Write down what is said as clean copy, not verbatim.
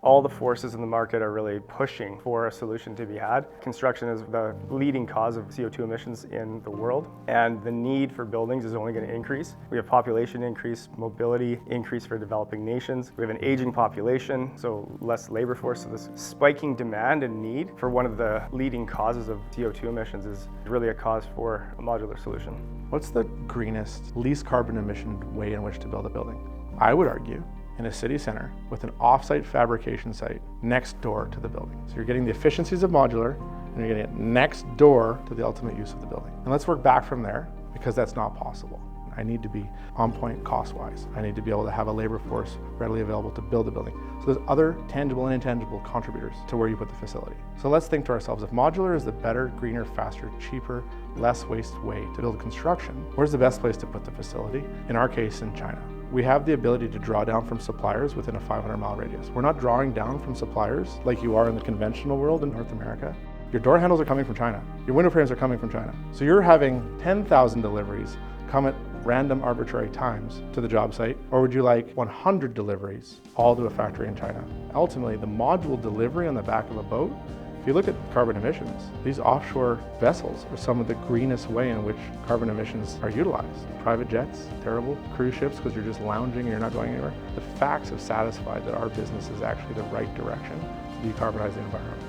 All the forces in the market are really pushing for a solution to be had. Construction is the leading cause of CO2 emissions in the world, and the need for buildings is only going to increase. We have population increase, mobility increase for developing nations. We have an aging population, so less labor force. So this spiking demand and need for one of the leading causes of CO2 emissions is really a cause for a modular solution. What's the greenest, least carbon emission way in which to build a building? I would argue in a city center with an off-site fabrication site next door to the building. So you're getting the efficiencies of modular and you're getting it next door to the ultimate use of the building. And let's work back from there, because that's not possible. I need to be on point cost-wise. I need to be able to have a labor force readily available to build a building. So there's other tangible and intangible contributors to where you put the facility. So let's think to ourselves, if modular is the better, greener, faster, cheaper, less waste way to build construction, where's the best place to put the facility? In our case, in China. We have the ability to draw down from suppliers within a 500-mile radius. We're not drawing down from suppliers like you are in the conventional world in North America. Your door handles are coming from China. Your window frames are coming from China. So you're having 10,000 deliveries come at random arbitrary times to the job site, or would you like 100 deliveries all to a factory in China? Ultimately, the module delivery on the back of a boat, if you look at carbon emissions, these offshore vessels are some of the greenest way in which carbon emissions are utilized. Private jets, terrible. Cruise ships, because you're just lounging and you're not going anywhere. The facts have satisfied that our business is actually the right direction to decarbonize the environment.